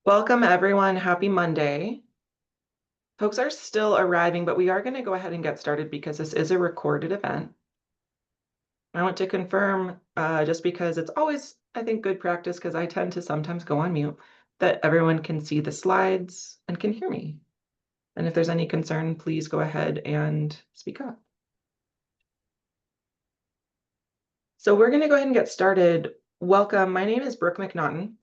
Welcome, everyone. Happy Monday. Folks are still arriving, but we are going to go ahead and get started because this is a recorded event. I want to confirm, just because it's always, I think, good practice, because I tend to sometimes go on mute, that everyone can see the slides and can hear me. And if there's any concern, please go ahead and speak up. So we're going to go ahead and get started. Welcome. My name is Brooke McNaughton.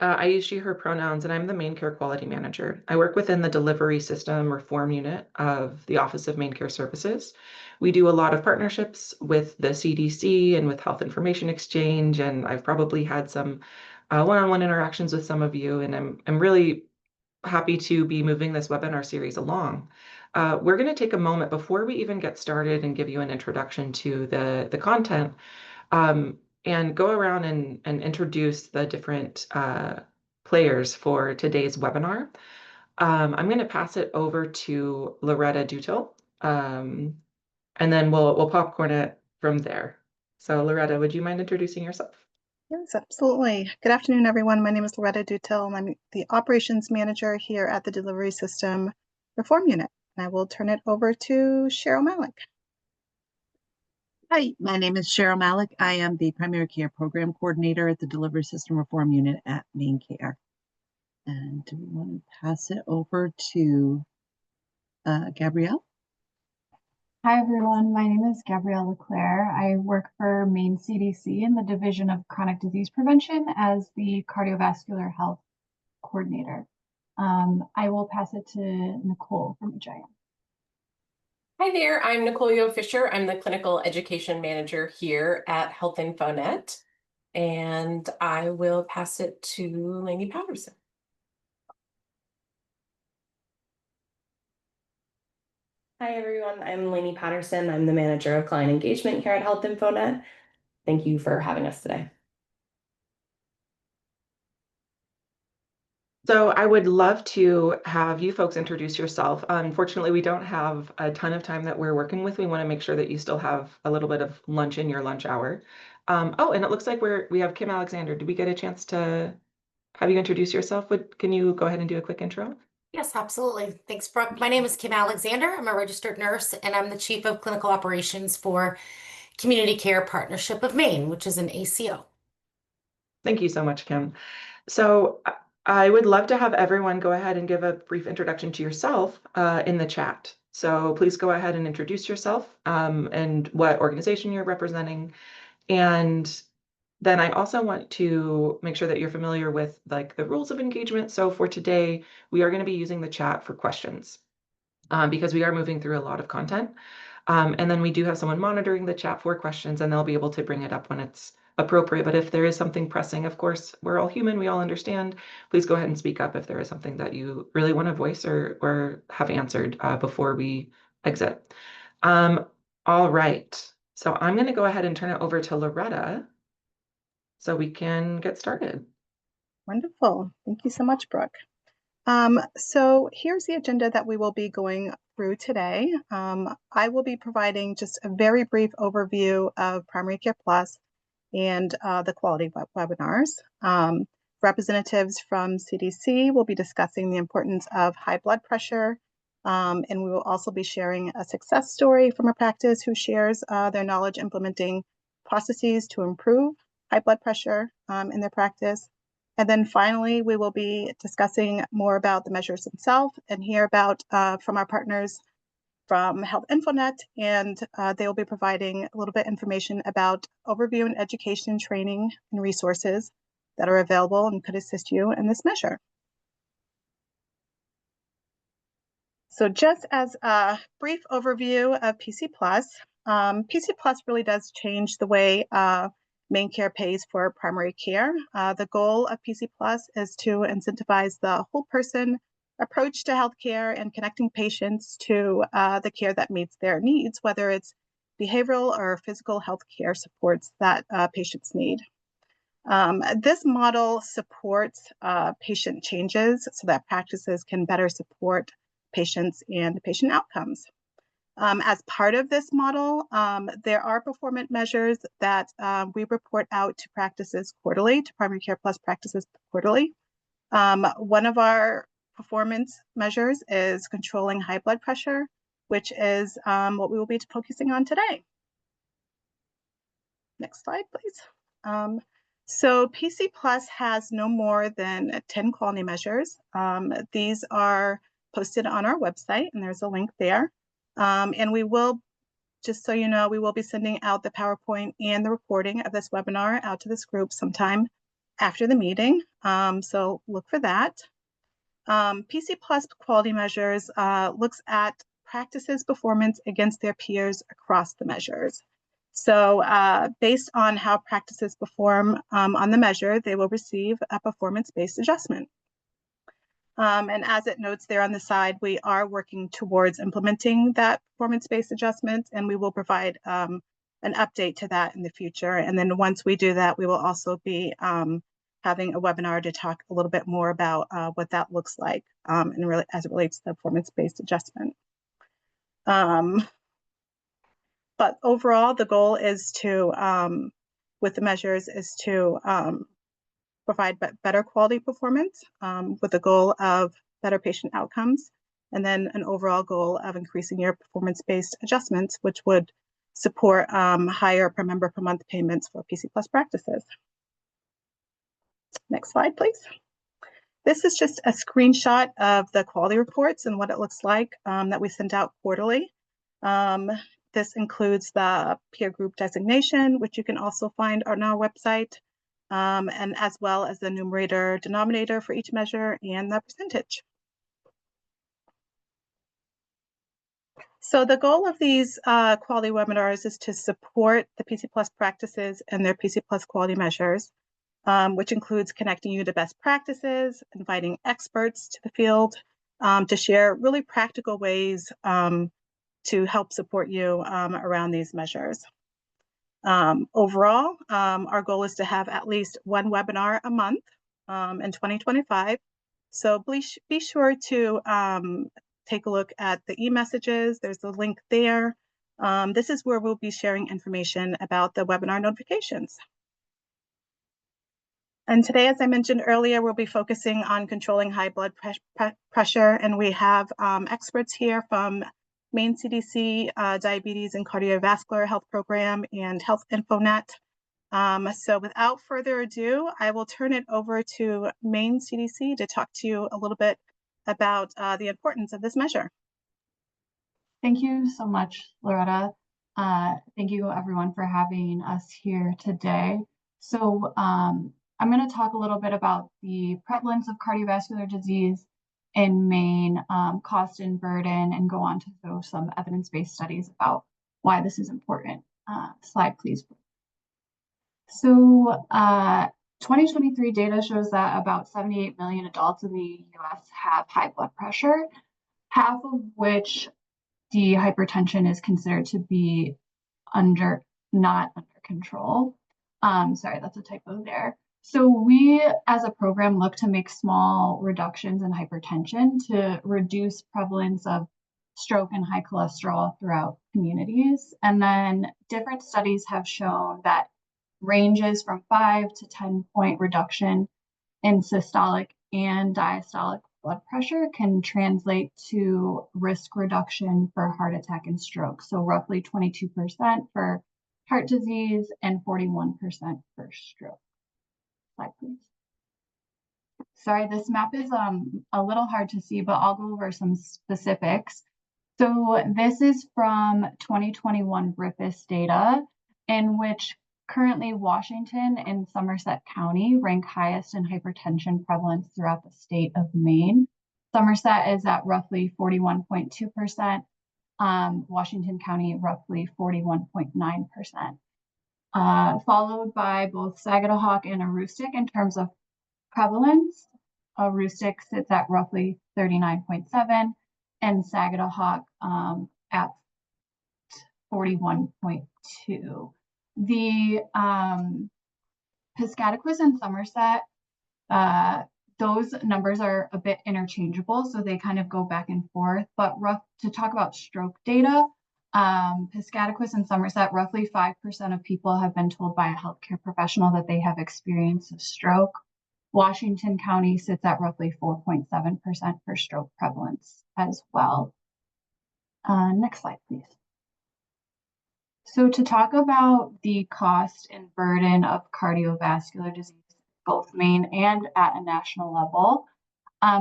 I use she, her pronouns, and I'm the Main Care Quality Manager. I work within the Delivery System Reform Unit of the Office of Main Care Services. We do a lot of partnerships with the CDC and with Health Information Exchange, and I've probably had some one-on-one interactions with some of you, and I'm really happy to be moving this webinar series along. We're going to take a moment before we even get started and give you an introduction to the content. And go around and introduce the different players for today's webinar. I'm going to pass it over to Loretta Dutil, and then we'll popcorn it from there. So Loretta, would you mind introducing yourself? Yes, absolutely. Good afternoon, everyone. My name is Loretta Dutil, and I'm the Operations Manager here at the Delivery System Reform Unit. And I will turn it over to Cheryl Malik. Hi, my name is Cheryl Malik. I am the Primary Care Program Coordinator at the Delivery System Reform Unit at Main Care. And do we want to pass it over to Gabrielle? Hi, everyone. My name is Gabrielle Leclerc. I work for Maine CDC in the Division of Chronic Disease Prevention as the Cardiovascular Health Coordinator. I will pass it to Nicole from HIM. Hi there, I'm Nicole Yo Fisher. I'm the Clinical Education Manager here at Health InfoNet, and I will pass it to Lainey Patterson. Hi everyone, I'm Lainey Patterson. I'm the Manager of Client Engagement here at Health InfoNet. Thank you for having us today. So I would love to have you folks introduce yourself. Unfortunately, we don't have a ton of time that we're working with. We want to make sure that you still have a little bit of lunch in your lunch hour. Oh, and it looks like we have Kim Alexander. Did we get a chance to have you introduce yourself? Can you go ahead and do a quick intro? Yes, absolutely. Thanks, Brooke. My name is Kim Alexander. I'm a registered nurse, and I'm the Chief of Clinical Operations for Community Care Partnership of Maine, which is an ACO. Thank you so much, Kim. So I would love to have everyone go ahead and give a brief introduction to yourself in the chat. So please go ahead and introduce yourself and what organization you're representing. And then I also want to make sure that you're familiar with like the rules of engagement. So for today, we are going to be using the chat for questions because we are moving through a lot of content. And then we do have someone monitoring the chat for questions, and they'll be able to bring it up when it's appropriate. But if there is something pressing, of course, we're all human, we all understand. Please go ahead and speak up if there is something that you really want to voice or have answered before we exit. All right. So I'm going to go ahead and turn it over to Loretta so we can get started. Wonderful. Thank you so much, Brooke. So here's the agenda that we will be going through today. I will be providing just a very brief overview of Primary Care Plus and the quality webinars. Representatives from CDC will be discussing the importance of high blood pressure, and we will also be sharing a success story from a practice who shares their knowledge implementing processes to improve high blood pressure in their practice. And then finally, we will be discussing more about the measures themselves and hear about from our partners from Health InfoNet, and they will be providing a little bit information about overview and education training and resources that are available and could assist you in this measure. So just as a brief overview of PC Plus, PC Plus really does change the way Main Care pays for primary care. The goal of PC Plus is to incentivize the whole person approach to healthcare and connecting patients to the care that meets their needs, whether it's behavioral or physical health care supports that patients need. This model supports patient changes so that practices can better support patients and patient outcomes. As part of this model, there are performance measures that we report out to practices quarterly, to Primary Care Plus practices quarterly. One of our performance measures is controlling high blood pressure, which is what we will be focusing on today. Next slide, please. So PC Plus has no more than 10 quality measures. These are posted on our website, and there's a link there. And we will, just so you know, we will be sending out the PowerPoint and the recording of this webinar out to this group sometime after the meeting. So look for that. PC Plus quality measures looks at practices performance against their peers across the measures. So based on how practices perform on the measure, they will receive a performance-based adjustment. And as it notes there on the side, we are working towards implementing that performance-based adjustment, and we will provide an update to that in the future. And then once we do that, we will also be having a webinar to talk a little bit more about what that looks like and really as it relates to the performance-based adjustment. But overall, the goal is to, with the measures, is to provide better quality performance with the goal of better patient outcomes, and then an overall goal of increasing your performance-based adjustments, which would support higher per member per month payments for PC Plus practices. Next slide, please. This is just a screenshot of the quality reports and what it looks like that we send out quarterly. This includes the peer group designation, which you can also find on our website, and as well as the numerator denominator for each measure and the percentage. So the goal of these quality webinars is to support the PC Plus practices and their PC Plus quality measures, which includes connecting you to best practices, inviting experts to the field to share really practical ways to help support you around these measures. Overall, our goal is to have at least one webinar a month in 2025. So be sure to take a look at the e-messages. There's a link there. This is where we'll be sharing information about the webinar notifications. And today, as I mentioned earlier, we'll be focusing on controlling high blood pressure, and we have experts here from Maine CDC Diabetes and Cardiovascular Health Program and Health InfoNet. So without further ado, I will turn it over to Maine CDC to talk to you a little bit about the importance of this measure. Thank you so much, Loretta. Thank you everyone for having us here today. So I'm going to talk a little bit about the prevalence of cardiovascular disease in Maine, cost and burden, and go on to show some evidence-based studies about why this is important. Slide, please. So 2023 data shows that about 78 million adults in the US have high blood pressure, half of which the hypertension is considered to be not under control. Sorry, that's a typo there. So we, as a program, look to make small reductions in hypertension to reduce prevalence of stroke and high cholesterol throughout communities. And then different studies have shown that ranges from 5 to 10 point reduction in systolic and diastolic blood pressure can translate to risk reduction for heart attack and stroke. So roughly 22% for heart disease and 41% for stroke. Slide, please. Sorry, this map is a little hard to see, but I'll go over some specifics. So this is from 2021 BRIPIS data, in which currently Washington and Somerset County rank highest in hypertension prevalence throughout the state of Maine. Somerset is at roughly 41.2%, Washington County roughly 41.9%. Followed by both Sagadahoc and Aroostook in terms of prevalence. Aroostook sits at roughly 39.7 and Sagadahoc at 41.2. The Piscataquis and Somerset, those numbers are a bit interchangeable, so they kind of go back and forth. But to talk about stroke data, Piscataquis and Somerset, roughly 5% of people have been told by a healthcare professional that they have experienced a stroke, Washington County sits at roughly 4.7% for stroke prevalence as well. Next slide, please. So to talk about the cost and burden of cardiovascular disease, both Maine and at a national level,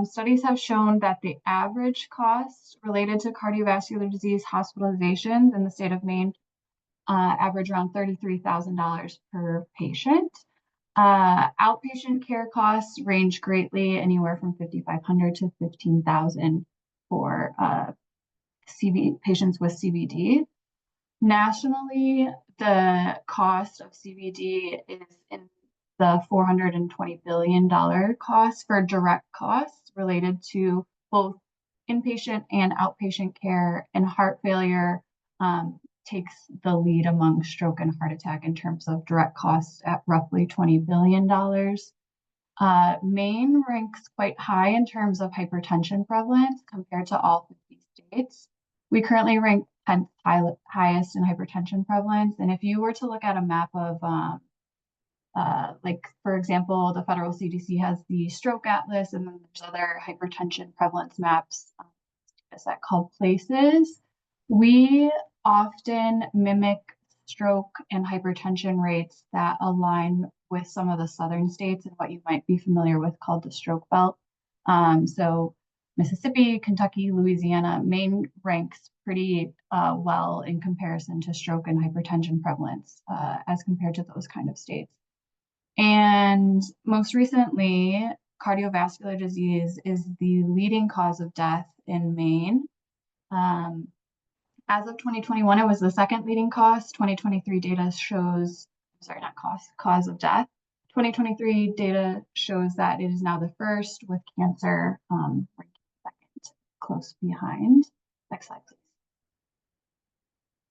studies have shown that the average cost related to cardiovascular disease hospitalizations in the state of Maine average around $33,000 per patient. Outpatient care costs range greatly, anywhere from $5,500 to $15,000 for patients with CVD. Nationally, the cost of CVD is in the $420 billion cost for direct costs related to both inpatient and outpatient care, and heart failure takes the lead among stroke and heart attack in terms of direct costs at roughly $20 billion. Maine ranks quite high in terms of hypertension prevalence compared to all 50 states. We currently rank 10th highest in hypertension prevalence. And if you were to look at a map of, like, for example, the federal CDC has the stroke atlas, and then there's other hypertension prevalence maps set called PLACES. We often mimic stroke and hypertension rates that align with some of the southern states and what you might be familiar with called the stroke belt. So Mississippi, Kentucky, Louisiana, Maine ranks pretty well in comparison to stroke and hypertension prevalence as compared to those kind of states. And most recently, cardiovascular disease is the leading cause of death in Maine. As of 2021, it was the second leading cause. 2023 data shows, sorry, not cause of death. 2023 data shows that it is now the first, with cancer ranking second, close behind. Next slide, please.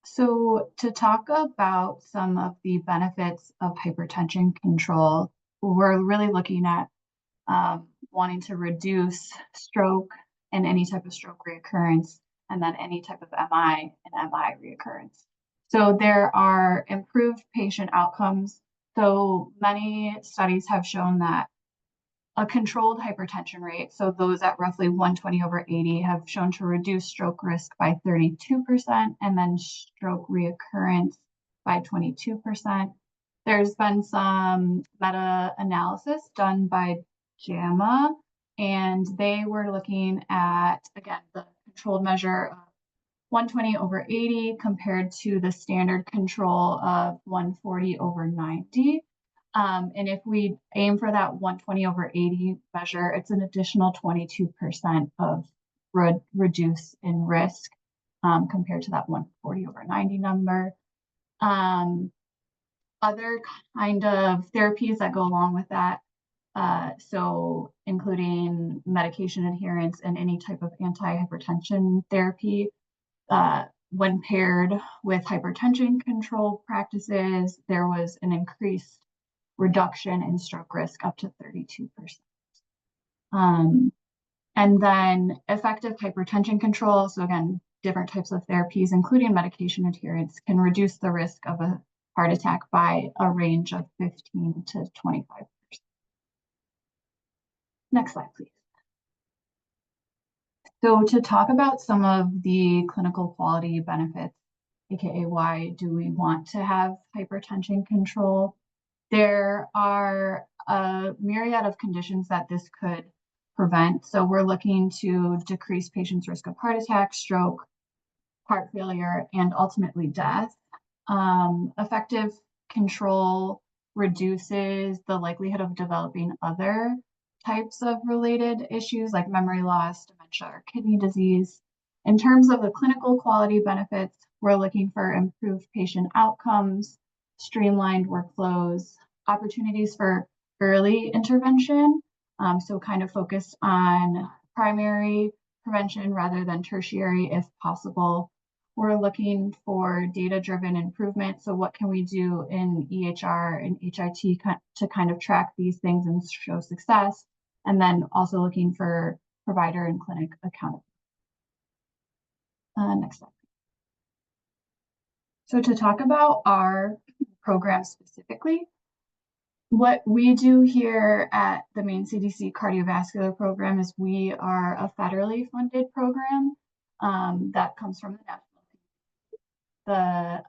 So to talk about some of the benefits of hypertension control, we're really looking at wanting to reduce stroke and any type of stroke reoccurrence, and then any type of MI and MI reoccurrence. So there are improved patient outcomes. So many studies have shown that a controlled hypertension rate, so those at roughly 120/80, have shown to reduce stroke risk by 32%, and then stroke reoccurrence by 22%. There's been some meta-analysis done by JAMA, and they were looking at, again, the controlled measure of 120/80 compared to the standard control of 140/90. And if we aim for that 120/80 measure, it's an additional 22% of reduce in risk compared to that 140/90 number. Other kind of therapies that go along with that, so including medication adherence and any type of anti-hypertension therapy, when paired with hypertension control practices, there was an increased reduction in stroke risk up to 32%. And then effective hypertension control, so again, different types of therapies, including medication adherence, can reduce the risk of a heart attack by a range of 15 to 25%. Next slide, please. So to talk about some of the clinical quality benefits, aka why do we want to have hypertension control, there are a myriad of conditions that this could prevent. So we're looking to decrease patients' risk of heart attack, stroke, heart failure, and ultimately death. Effective control reduces the likelihood of developing other types of related issues like memory loss, dementia, or kidney disease. In terms of the clinical quality benefits, we're looking for improved patient outcomes, streamlined workflows, opportunities for early intervention, so kind of focused on primary prevention rather than tertiary if possible. We're looking for data-driven improvement. So what can we do in EHR and HIT to kind of track these things and show success? And then also looking for provider and clinic accountability. Next slide. So to talk about our program specifically, What we do here at the Maine CDC cardiovascular program is we are a federally funded program that comes from the national. The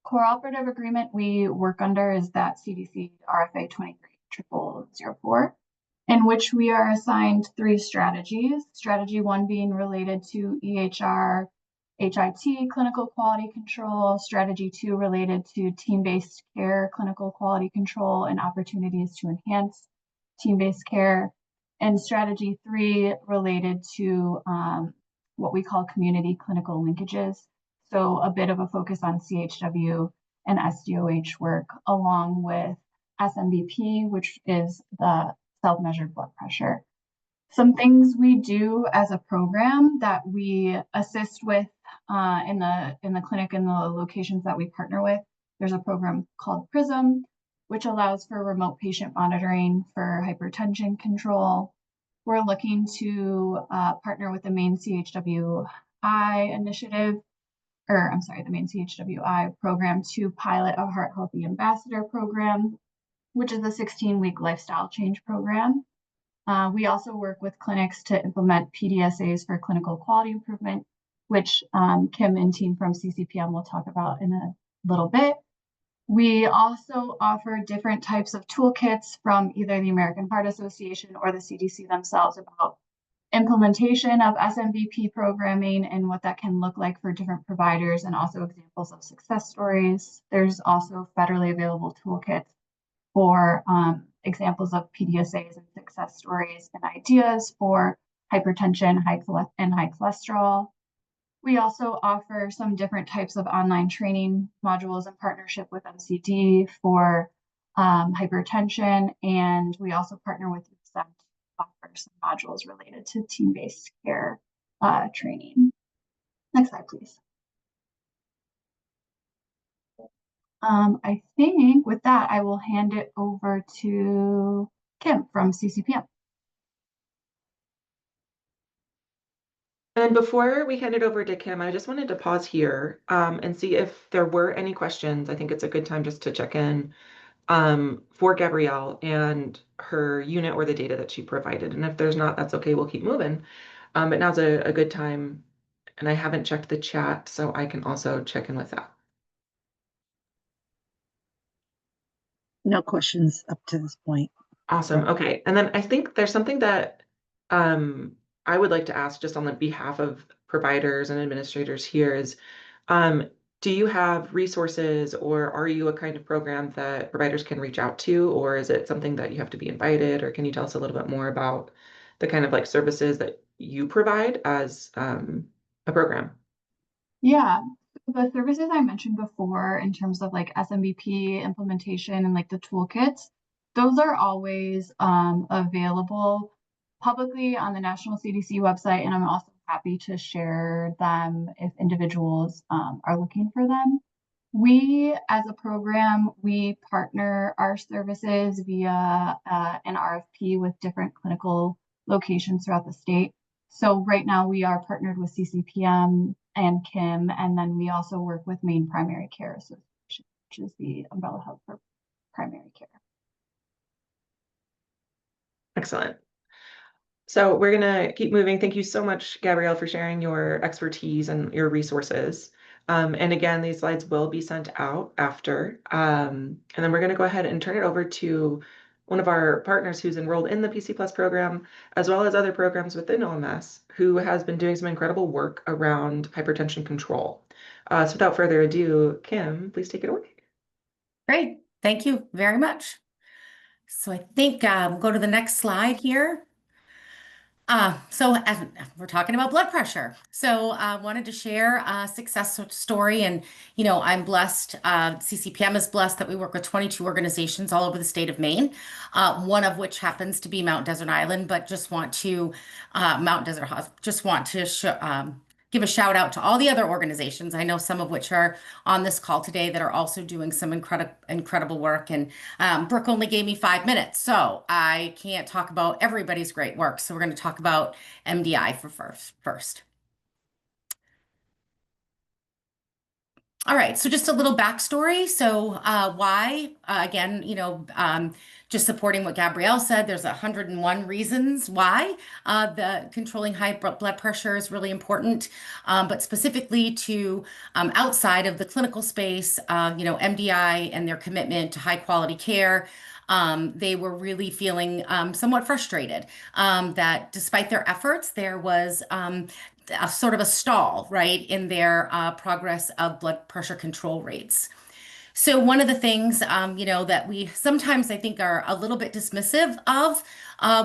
cooperative agreement we work under is that CDC RFA 230004, in which we are assigned 3 strategies. Strategy 1 being related to EHR, HIT, clinical quality control. Strategy 2 related to team-based care, clinical quality control, and opportunities to enhance team-based care. And strategy 3 related to what we call community clinical linkages. So a bit of a focus on CHW and SDOH work, along with SMBP, which is the self-measured blood pressure. Some things we do as a program that we assist with in the clinic and the locations that we partner with. There's a program called PRISM, which allows for remote patient monitoring for hypertension control. We're looking to partner with the Maine CHWI initiative, the Maine CHWI program to pilot a Heart Healthy Ambassador program, which is a 16-week lifestyle change program. We also work with clinics to implement PDSAs for clinical quality improvement, which Kim and team from CCPM will talk about in a little bit. We also offer different types of toolkits from either the American Heart Association or the CDC themselves about implementation of SMBP programming and what that can look like for different providers, and also examples of success stories. There's also federally available toolkits for examples of PDSAs and success stories and ideas for hypertension and high cholesterol. We also offer some different types of online training modules in partnership with MCD for hypertension, and we also partner with USEM to offer some modules related to team-based care training. Next slide, please. I think with that, I will hand it over to Kim from CCPM. And before we hand it over to Kim, I just wanted to pause here and see if there were any questions. I think it's a good time just to check in for Gabrielle and her unit or the data that she provided. And if there's not, that's okay, we'll keep moving. But now's a good time, and I haven't checked the chat, so I can also check in with that. No questions up to this point. Awesome. Okay. And then I think there's something that I would like to ask just on the behalf of providers and administrators here is, do you have resources, or are you a kind of program that providers can reach out to, or is it something that you have to be invited, or can you tell us a little bit more about the kind of like services that you provide as a program? Yeah, the services I mentioned before in terms of like SMBP implementation and like the toolkits, those are always available publicly on the National CDC website, and I'm also happy to share them if individuals are looking for them. We, as a program, we partner our services via an RFP with different clinical locations throughout the state. So right now we are partnered with CCPM and Kim, and then we also work with Maine Primary Care Association, which is the umbrella hub for primary care. Excellent. So we're going to keep moving. Thank you so much, Gabrielle, for sharing your expertise and your resources. And again, these slides will be sent out after. And then we're going to go ahead and turn it over to one of our partners who's enrolled in the PC Plus program, as well as other programs within OMS, who has been doing some incredible work around hypertension control. So without further ado, Kim, please take it away. Great. Thank you very much. So I think go to the next slide here. So as we're talking about blood pressure, so I wanted to share a success story, and I'm blessed. CCPM is blessed that we work with 22 organizations all over the state of Maine, one of which happens to be Mount Desert Island. But just want to give a shout out to all the other organizations. I know some of which are on this call today that are also doing some incredible work. And Brooke only gave me 5 minutes, so I can't talk about everybody's great work. So we're going to talk about MDI first. All right, so just a little backstory. So why? Again, just supporting what Gabrielle said, there's 101 reasons why the controlling high blood pressure is really important. But specifically to outside of the clinical space, MDI and their commitment to high quality care. They were really feeling somewhat frustrated that despite their efforts, there was a sort of a stall, right, in their progress of blood pressure control rates. So one of the things, that we sometimes I think are a little bit dismissive of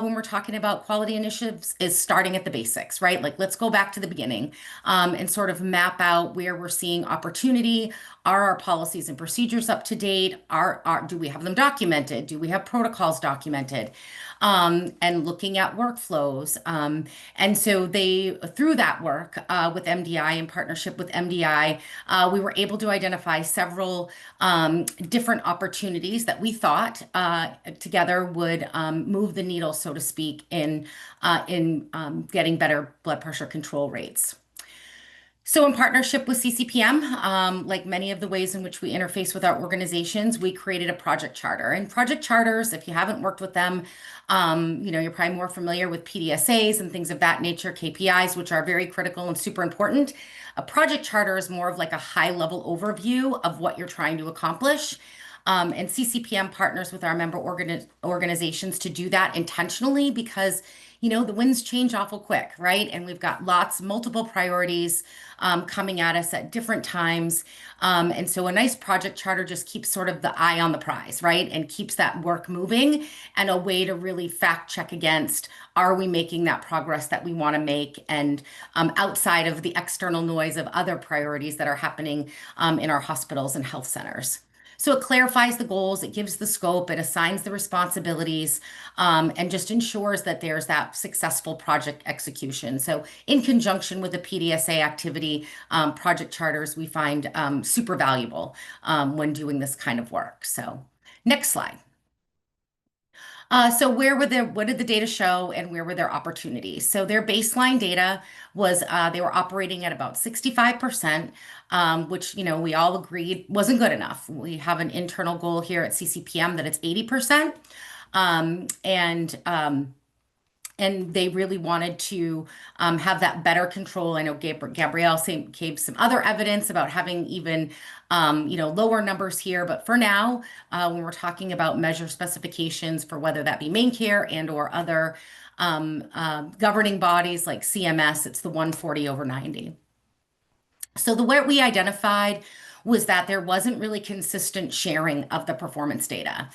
when we're talking about quality initiatives is starting at the basics, right? Like let's go back to the beginning and sort of map out where we're seeing opportunity. Are our policies and procedures up to date? Do we have them documented? Do we have protocols documented? And looking at workflows. And so through that work with MDI, in partnership with MDI, we were able to identify several different opportunities that we thought together would move the needle, so to speak, in getting better blood pressure control rates. So in partnership with CCPM, like many of the ways in which we interface with our organizations, we created a project charter. And project charters, if you haven't worked with them, you're probably more familiar with PDSAs and things of that nature, KPIs, which are very critical and super important. A project charter is more of like a high-level overview of what you're trying to accomplish. And CCPM partners with our member organizations to do that intentionally because the winds change awful quick, right? And we've got multiple priorities coming at us at different times. And so a nice project charter just keeps sort of the eye on the prize, right? And keeps that work moving and a way to really fact check against, are we making that progress that we want to make? And outside of the external noise of other priorities that are happening in our hospitals and health centers. So it clarifies the goals, it gives the scope, it assigns the responsibilities, and just ensures that there's that successful project execution. So in conjunction with the PDSA activity, project charters we find super valuable when doing this kind of work. So next slide. So what did the data show and where were their opportunities? So their baseline data was they were operating at about 65%, which, we all agreed wasn't good enough. We have an internal goal here at CCPM that it's 80%. And they really wanted to have that better control. I know Gabrielle gave some other evidence about having even lower numbers here, but for now, when we're talking about measure specifications for whether that be MaineCare and or other governing bodies like CMS, it's the 140/90. So the way we identified was that there wasn't really consistent sharing of the performance data.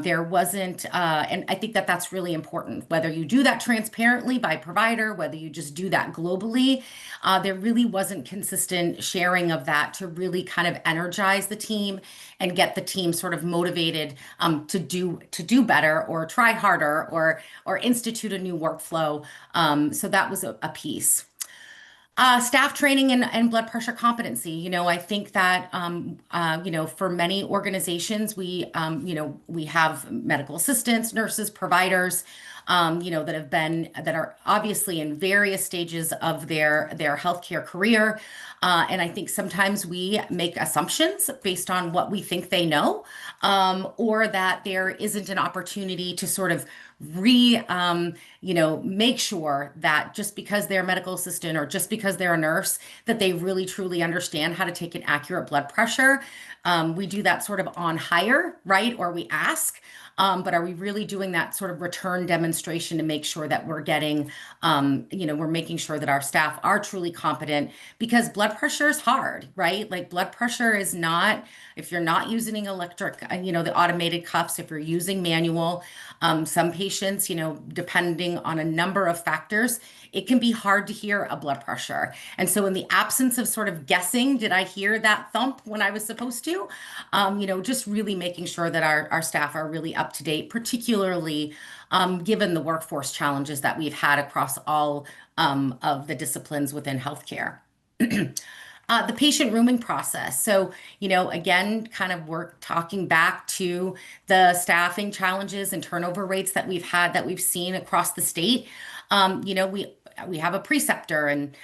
There wasn't, and I think that that's really important, whether you do that transparently by provider, whether you just do that globally, there really wasn't consistent sharing of that to really kind of energize the team and get the team sort of motivated to do better or try harder or institute a new workflow. So that was a piece. Staff training and blood pressure competency. I think that, for many organizations, we have medical assistants, nurses, providers, that are obviously in various stages of their healthcare career. And I think sometimes we make assumptions based on what we think they know, or that there isn't an opportunity to sort of make sure that just because they're a medical assistant or just because they're a nurse, that they really truly understand how to take an accurate blood pressure. We do that sort of on hire, right? Or we ask. But are we really doing that sort of return demonstration to make sure that we're getting, we're making sure that our staff are truly competent, because blood pressure is hard, right? Like blood pressure is not, if you're not using electric, the automated cuffs, if you're using manual, some patients, depending on a number of factors, it can be hard to hear a blood pressure. And so in the absence of sort of guessing, did I hear that thump when I was supposed to? Just really making sure that our staff are really up to date, particularly given the workforce challenges that we've had across all of the disciplines within healthcare. The patient rooming process. So, again, kind of talking back to the staffing challenges and turnover rates that we've seen across the state. we have a preceptor, and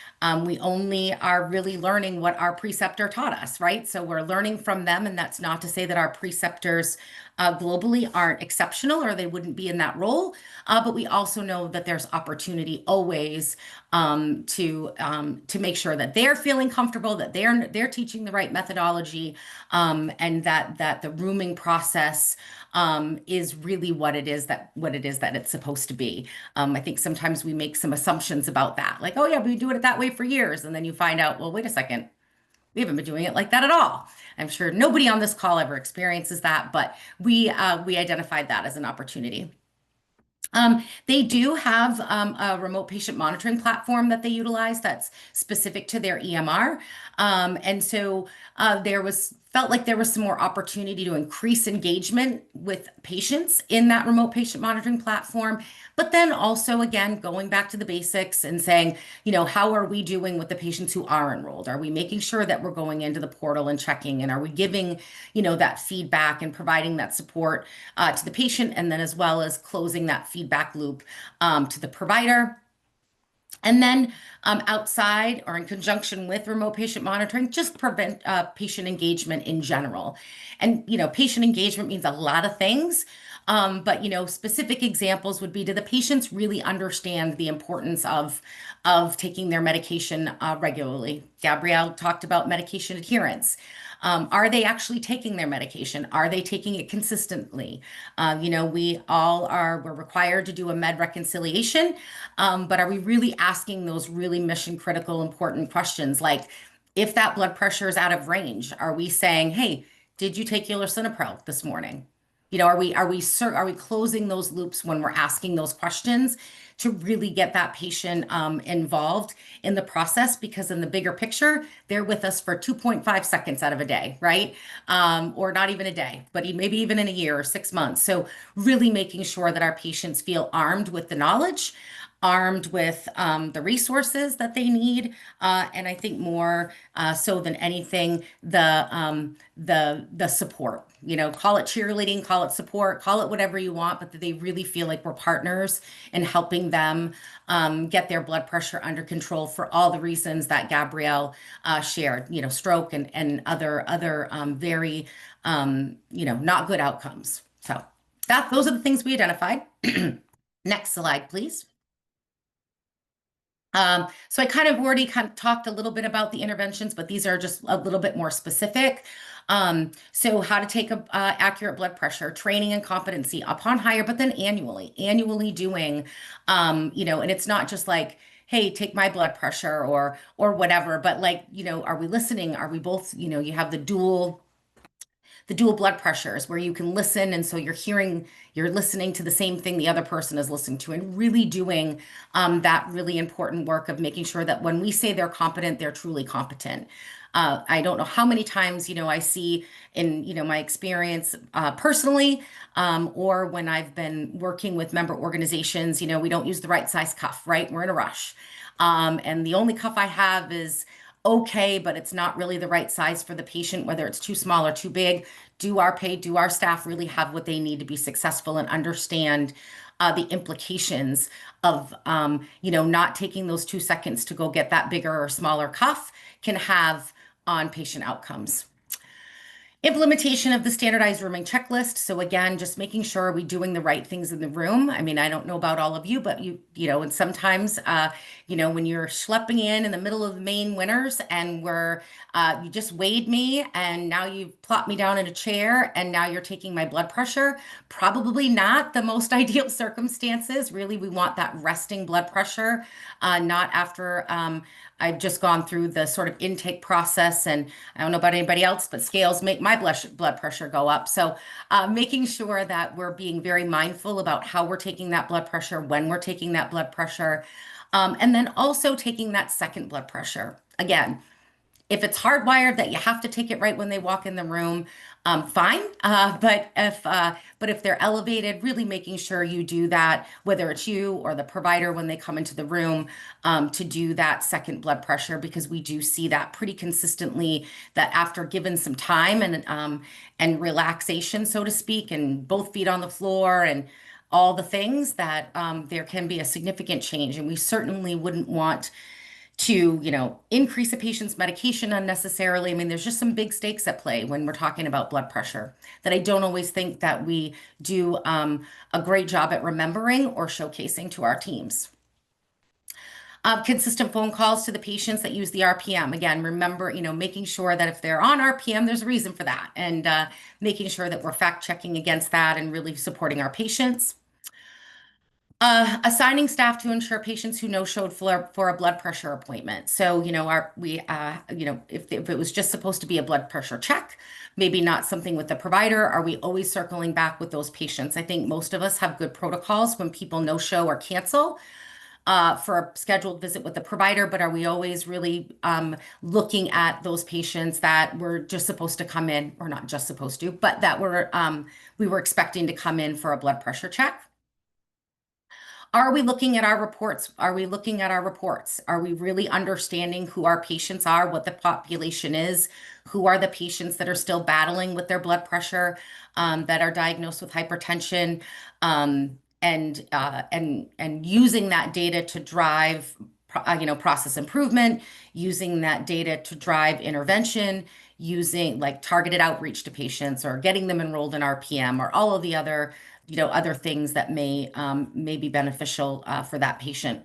we only are really learning what our preceptor taught us, right? So we're learning from them, and that's not to say that our preceptors globally aren't exceptional or they wouldn't be in that role. But we also know that there's opportunity always to make sure that they're feeling comfortable, that they're teaching the right methodology, and that the rooming process is really what it is that it's supposed to be. I think sometimes we make some assumptions about that, like, oh yeah, we do it that way for years, and then you find out, well, wait a second, we haven't been doing it like that at all. I'm sure nobody on this call ever experiences that, but we identified that as an opportunity. They do have a remote patient monitoring platform that they utilize that's specific to their EMR. And so felt like there was some more opportunity to increase engagement with patients in that remote patient monitoring platform. But then also, again, going back to the basics and saying, how are we doing with the patients who are enrolled? Are we making sure that we're going into the portal and checking? And are we giving, that feedback and providing that support to the patient, and then as well as closing that feedback loop to the provider? And then outside or in conjunction with remote patient monitoring, just prevent patient engagement in general. And, patient engagement means a lot of things. But, specific examples would be, do the patients really understand the importance of taking their medication regularly? Gabrielle talked about medication adherence. Are they actually taking their medication? Are they taking it consistently? We're required to do a med reconciliation, but are we really asking those really mission critical, important questions? Like, if that blood pressure is out of range, are we saying, hey, did you take your lisinopril this morning? Are we closing those loops when we're asking those questions to really get that patient involved in the process? Because in the bigger picture, they're with us for 2.5 seconds out of a day, right? Or not even a day, but maybe even in a year or 6 months. So really making sure that our patients feel armed with the knowledge, armed with the resources that they need, and I think more so than anything, the support. Call it cheerleading, call it support, call it whatever you want, but that they really feel like we're partners in helping them get their blood pressure under control for all the reasons that Gabrielle shared. Stroke and other very not good outcomes. So those are the things we identified. Next slide, please. So I kind of already talked a little bit about the interventions, but these are just a little bit more specific. So how to take a accurate blood pressure, training and competency upon hire, but then annually doing, and it's not just like, hey, take my blood pressure or whatever, but like, are we listening? Are we both, you have the dual blood pressures where you can listen. And so you're listening to the same thing the other person is listening to, and really doing that really important work of making sure that when we say they're competent, they're truly competent. I don't know how many times, I see in, my experience personally, or when I've been working with member organizations, we don't use the right size cuff, right? We're in a rush. And the only cuff I have is okay, but it's not really the right size for the patient, whether it's too small or too big. Do our staff really have what they need to be successful and understand the implications of, not taking those 2 seconds to go get that bigger or smaller cuff can have on patient outcomes. Implementation of the standardized rooming checklist. So again, just making sure we're doing the right things in the room. I mean, I don't know about all of you, but and sometimes, when you're schlepping in the middle of the Maine winters and you just weighed me and now you've plopped me down in a chair and now you're taking my blood pressure, probably not the most ideal circumstances. Really, we want that resting blood pressure, not after I've just gone through the sort of intake process, and I don't know about anybody else, but scales make my blood pressure go up. So making sure that we're being very mindful about how we're taking that blood pressure, when we're taking that blood pressure, and then also taking that second blood pressure. Again, if it's hardwired that you have to take it right when they walk in the room, fine. But if they're elevated, really making sure you do that, whether it's you or the provider when they come into the room, to do that second blood pressure, because we do see that pretty consistently, that after given some time and relaxation, so to speak, and both feet on the floor and all the things that there can be a significant change. And we certainly wouldn't want to, increase a patient's medication unnecessarily. I mean, there's just some big stakes at play when we're talking about blood pressure that I don't always think that we do a great job at remembering or showcasing to our teams. Consistent phone calls to the patients that use the RPM. Again, remember, making sure that if they're on RPM, there's a reason for that, and making sure that we're fact checking against that and really supporting our patients. Assigning staff to ensure patients who no-showed for a blood pressure appointment. So, if it was just supposed to be a blood pressure check, maybe not something with the provider, are we always circling back with those patients? I think most of us have good protocols when people no-show or cancel for a scheduled visit with the provider, but are we always really looking at those patients that were just supposed to come in, or not just supposed to, but that we were expecting to come in for a blood pressure check? Are we looking at our reports? Are we looking at our reports? Are we really understanding who our patients are, what the population is, who are the patients that are still battling with their blood pressure, that are diagnosed with hypertension, and using that data to drive, process improvement, using that data to drive intervention, using like targeted outreach to patients or getting them enrolled in RPM or all of the other other things that may be beneficial for that patient.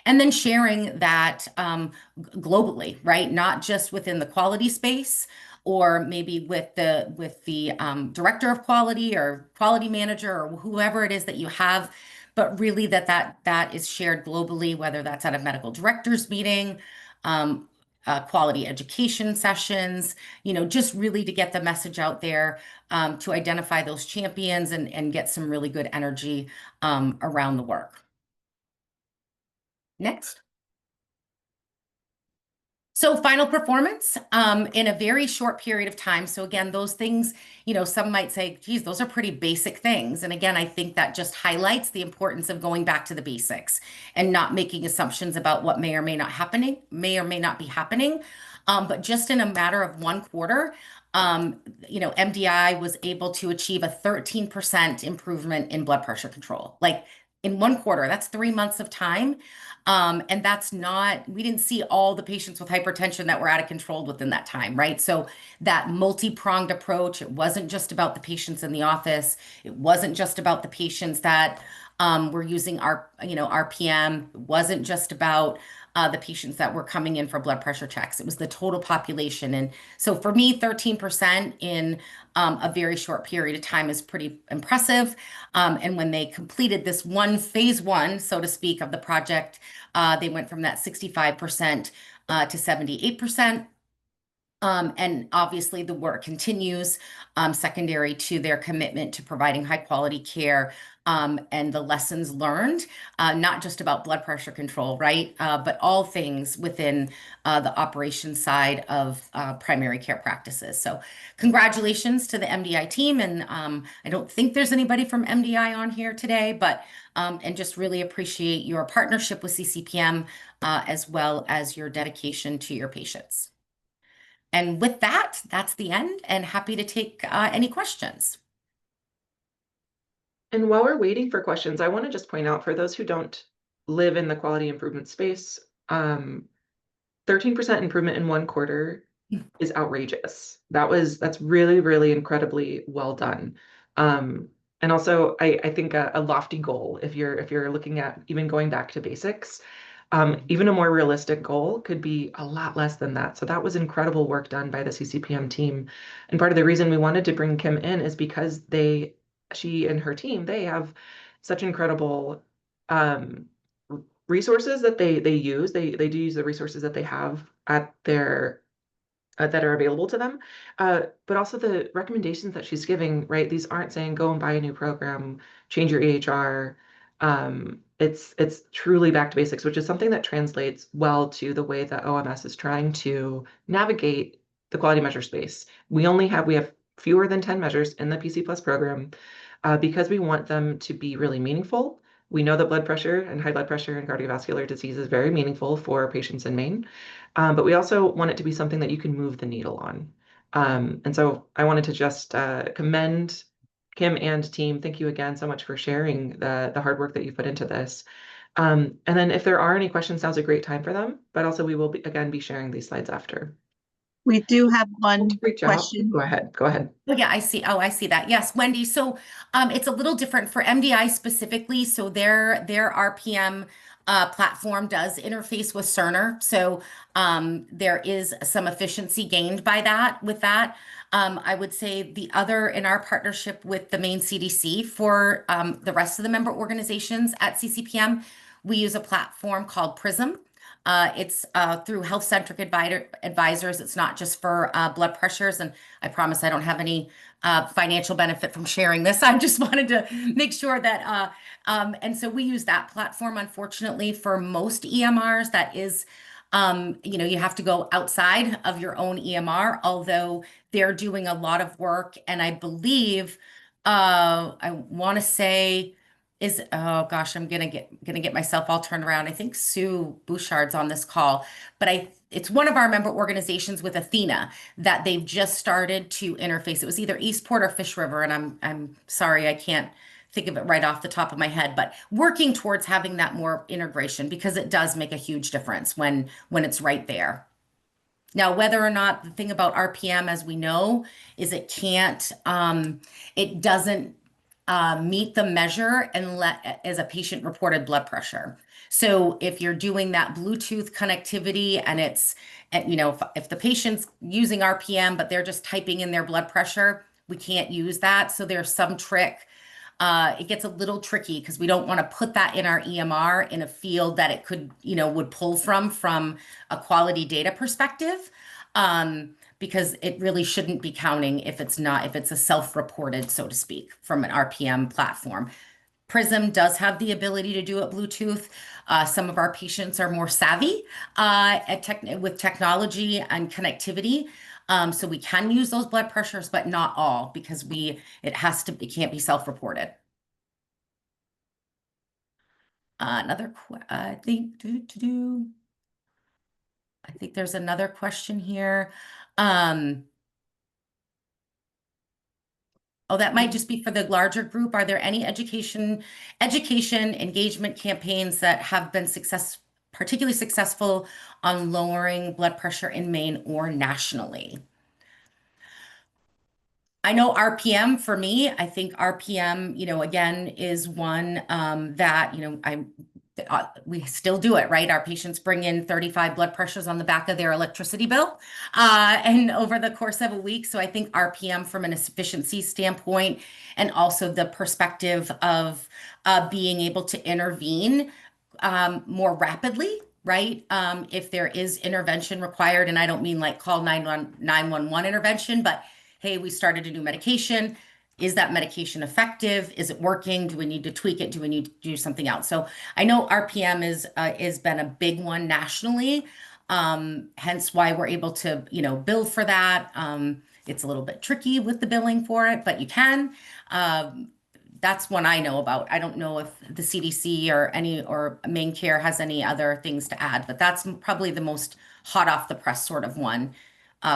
And then sharing that globally, right? Not just within the quality space, or maybe with the director of quality or quality manager or whoever it is that you have, but really that is shared globally, whether that's at a medical directors meeting, quality education sessions, just really to get the message out there, to identify those champions and get some really good energy around the work. Next. So final performance in a very short period of time. So again, those things, some might say, geez, those are pretty basic things. And again, I think that just highlights the importance of going back to the basics and not making assumptions about what may or may not be happening. But just in a matter of 1 quarter, MDI was able to achieve a 13% improvement in blood pressure control. Like in 1 quarter, that's 3 months of time. And we didn't see all the patients with hypertension that were out of control within that time, right? So that multi-pronged approach, it wasn't just about the patients in the office. It wasn't just about the patients that were using RPM. It wasn't just about the patients that were coming in for blood pressure checks. It was the total population. And so for me, 13% in a very short period of time is pretty impressive. And when they completed this phase one, so to speak, of the project, they went from that 65% to 78%. And obviously the work continues, secondary to their commitment to providing high quality care, and the lessons learned, not just about blood pressure control, right? But all things within the operations side of primary care practices. So congratulations to the MDI team. And I don't think there's anybody from MDI on here today, but and just really appreciate your partnership with CCPM, as well as your dedication to your patients. And with that, that's the end, and happy to take any questions. And while we're waiting for questions, I want to just point out, for those who don't live in the quality improvement space, 13% improvement in 1 quarter is outrageous. That's really, really incredibly well done. And also, I think a lofty goal, if you're looking at even going back to basics. Even a more realistic goal could be a lot less than that. So that was incredible work done by the CCPM team. And part of the reason we wanted to bring Kim in is because she and her team, they have such incredible resources that they use. They do use the resources that they have at their that are available to them, but also the recommendations that she's giving, right? These aren't saying go and buy a new program, change your EHR. It's truly back to basics, which is something that translates well to the way that OMS is trying to navigate the quality measure space. We have fewer than 10 measures in the PC Plus program, because we want them to be really meaningful. We know that blood pressure and high blood pressure and cardiovascular disease is very meaningful for patients in Maine, but we also want it to be something that you can move the needle on. And so I wanted to just commend Kim and team, thank you again so much for sharing the hard work that you put into this. And then if there are any questions, now's a great time for them, but also we will again be sharing these slides after. We do have one Reach out. question. Go ahead. Oh, yeah, I see. Oh, I see that. Yes, Wendy. So it's a little different for MDI specifically. So their RPM platform does interface with Cerner. So there is some efficiency gained by that with that. I would say the other in our partnership with the Maine CDC for the rest of the member organizations at CCPM, we use a platform called Prism. It's through health-centric advisors. It's not just for blood pressures. And I promise I don't have any financial benefit from sharing this. I just wanted to make sure that, and so we use that platform, unfortunately, for most EMRs. That is, you have to go outside of your own EMR, although they're doing a lot of work. And I believe, I want to say, oh gosh, I'm gonna get myself all turned around. I think Sue Bouchard's on this call, but it's one of our member organizations with Athena that they've just started to interface. It was either Eastport or Fish River, and I'm sorry I can't think of it right off the top of my head, but working towards having that more integration because it does make a huge difference when it's right there. Now, whether or not the thing about RPM, as we know, is it doesn't meet the measure as a patient-reported blood pressure. So if you're doing that Bluetooth connectivity and if the patient's using RPM, but they're just typing in their blood pressure, we can't use that. So there's some trick. It gets a little tricky because we don't want to put that in our EMR in a field that it could, would pull from a quality data perspective. Because it really shouldn't be counting if it's a self-reported, so to speak, from an RPM platform. Prism does have the ability to do it Bluetooth. Some of our patients are more savvy with technology and connectivity. So we can use those blood pressures, but not all because it can't be self-reported. I think there's another question here. Oh, that might just be for the larger group. Are there any education engagement campaigns that have been particularly successful on lowering blood pressure in Maine or nationally? I know RPM for me, I think RPM, again, is one that, we still do it, right? Our patients bring in 35 blood pressures on the back of their electricity bill and over the course of a week. So I think RPM from an efficiency standpoint and also the perspective of being able to intervene more rapidly, right? If there is intervention required, and I don't mean like call 911 intervention, but hey, we started a new medication. Is that medication effective? Is it working? Do we need to tweak it? Do we need to do something else? So I know RPM has been a big one nationally, hence why we're able to, bill for that. It's a little bit tricky with the billing for it, but you can. That's one I know about. I don't know if the CDC or Maine Care has any other things to add, but that's probably the most hot off the press sort of one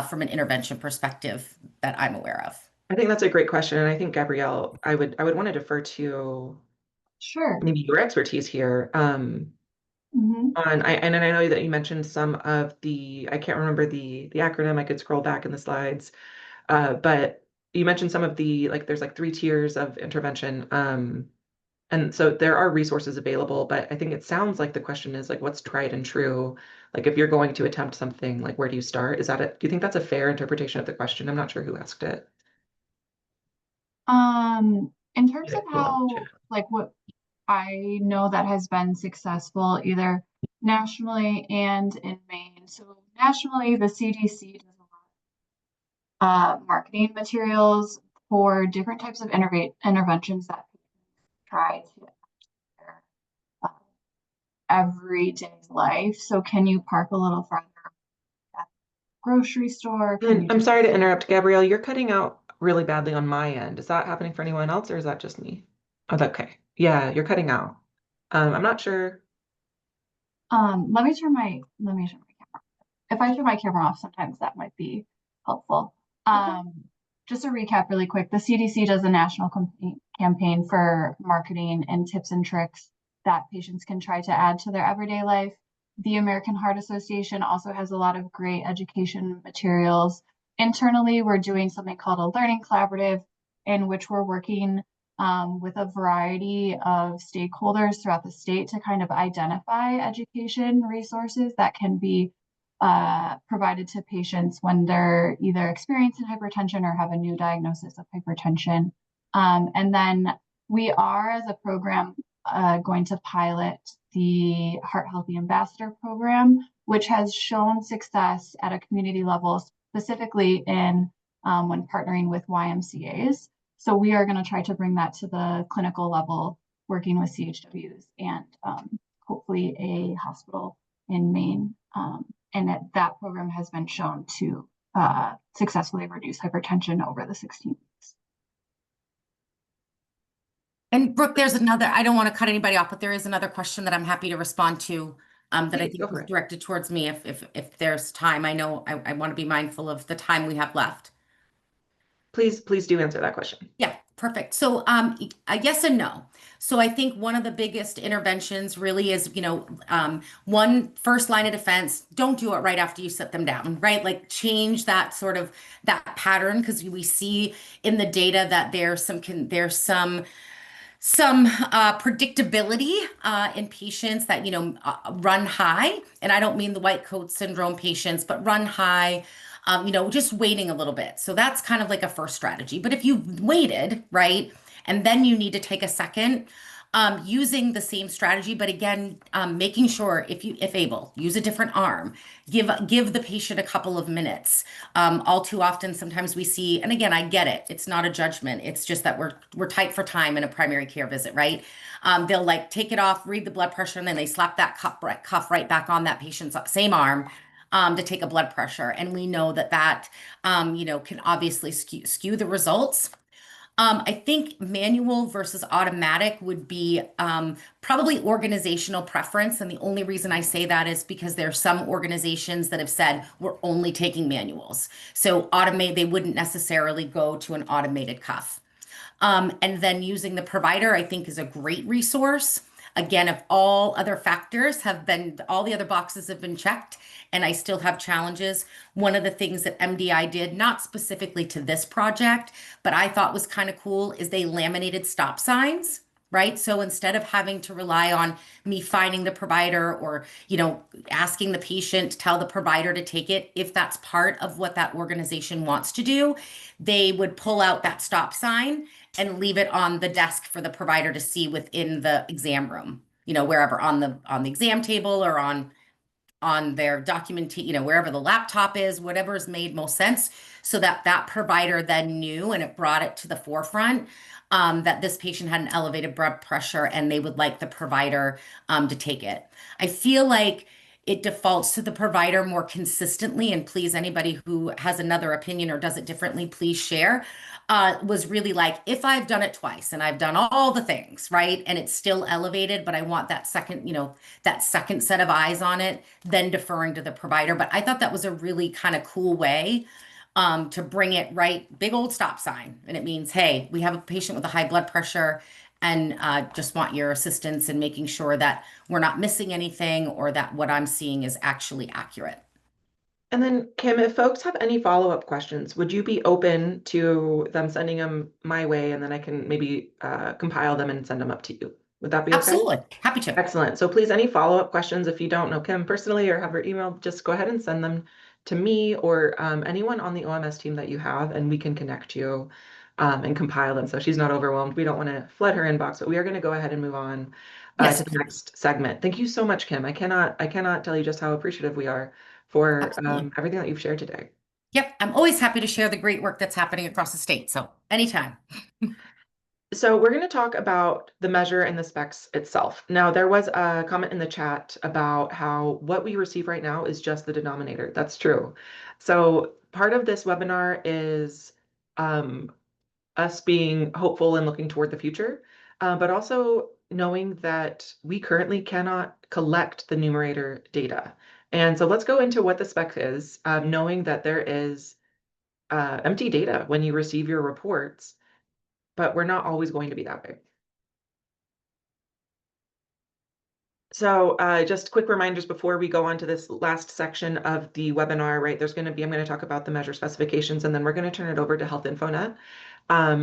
from an intervention perspective that I'm aware of. I think that's a great question. And I think, Gabrielle, I would want to defer to Sure. maybe your expertise here. And I know that you mentioned some of I can't remember the acronym. I could scroll back in the slides. But you mentioned some of there's 3 tiers of intervention. And so there are resources available, but I think it sounds like the question is what's tried and true? Like if you're going to attempt something, where do you start? Do you think that's a fair interpretation of the question? I'm not sure who asked it. In terms of how, what I know that has been successful either nationally and in Maine. So nationally, the CDC does a lot of marketing materials for different types of interventions that people try to enter everyday life. So can you park a little farther at the grocery store? I'm sorry to interrupt, Gabrielle. You're cutting out really badly on my end. Is that happening for anyone else, or is that just me? Oh, okay. Yeah, you're cutting out. I'm not sure. Let me turn my camera. If I turn my camera off, sometimes that might be helpful. just to recap really quick, the CDC does a national campaign for marketing and tips and tricks that patients can try to add to their everyday life. The American Heart Association also has a lot of great education materials. Internally, we're doing something called a learning collaborative, in which we're working with a variety of stakeholders throughout the state to kind of identify education resources that can be provided to patients when they're either experiencing hypertension or have a new diagnosis of hypertension. And then we are, as a program, going to pilot the Heart Healthy Ambassador program, which has shown success at a community level, specifically in when partnering with YMCAs. So we are going to try to bring that to the clinical level, working with CHWs and hopefully a hospital in Maine. And that program has been shown to successfully reduce hypertension over the 16 weeks. And Brooke, there's another, I don't want to cut anybody off, but there is another question that I'm happy to respond to that I Please, go think for was it. directed towards me if there's time. I know I want to be mindful of the time we have left. Please do answer that question. Yeah, perfect. So a yes and no. So I think one of the biggest interventions really is, one first line of defense, don't do it right after you set them down, right? Like change that sort of that pattern, because we see in the data that there's some predictability in patients that run high, and I don't mean the white coat syndrome patients, but run high, just waiting a little bit. So that's kind of like a first strategy. But if you've waited, right, and then you need to take a second, using the same strategy, but again, making sure if able, use a different arm, give the patient a couple of minutes. All too often, sometimes we see, and again, I get it. It's not a judgment. It's just that we're tight for time in a primary care visit, right? They'll like take it off, read the blood pressure, and then they slap that cuff right back on that patient's same arm. To take a blood pressure. And we know that can obviously skew the results. I think manual versus automatic would be probably organizational preference. And the only reason I say that is because there are some organizations that have said we're only taking manuals. So they wouldn't necessarily go to an automated cuff. And then using the provider, I think, is a great resource. Again, if all the other boxes have been checked and I still have challenges, one of the things that MDI did, not specifically to this project, but I thought was kind of cool, is they laminated stop signs, right? So instead of having to rely on me finding the provider or, asking the patient to tell the provider to take it, if that's part of what that organization wants to do, they would pull out that stop sign and leave it on the desk for the provider to see within the exam room, wherever on the exam table or on their document, wherever the laptop is, whatever is made most sense, so that provider then knew, and it brought it to the forefront that this patient had an elevated blood pressure and they would like the provider to take it. I feel like it defaults to the provider more consistently, and please, anybody who has another opinion or does it differently, please share. Was really like, if I've done it twice and I've done all the things, right, and it's still elevated, but I want that second set of eyes on it, then deferring to the provider. But I thought that was a really kind of cool way to bring it right, big old stop sign. And it means, hey, we have a patient with a high blood pressure and just want your assistance in making sure that we're not missing anything or that what I'm seeing is actually accurate. And then, Kim, if folks have any follow-up questions, would you be open to them sending them my way, and then I can maybe compile them and send them up to you? Would that be okay? Absolutely. Happy to. Excellent. So please, any follow-up questions, if you don't know Kim personally or have her email, just go ahead and send them to me or anyone on the OMS team that you have, and we can connect you and compile them so she's not overwhelmed. We don't want to flood her inbox, but we are going to go ahead and move on to the next segment. Thank you so much, Kim. I cannot tell you just how appreciative we are for everything that you've shared today. Yep, I'm always happy to share the great work that's happening across the state. So anytime. So we're going to talk about the measure and the specs itself. Now, there was a comment in the chat about how what we receive right now is just the denominator. That's true. So part of this webinar is us being hopeful and looking toward the future, but also knowing that we currently cannot collect the numerator data. And so let's go into what the spec is, knowing that there is empty data when you receive your reports, but we're not always going to be that way. So just quick reminders before we go on to this last section of the webinar, right? I'm going to talk about the measure specifications, and then we're going to turn it over to Health InfoNet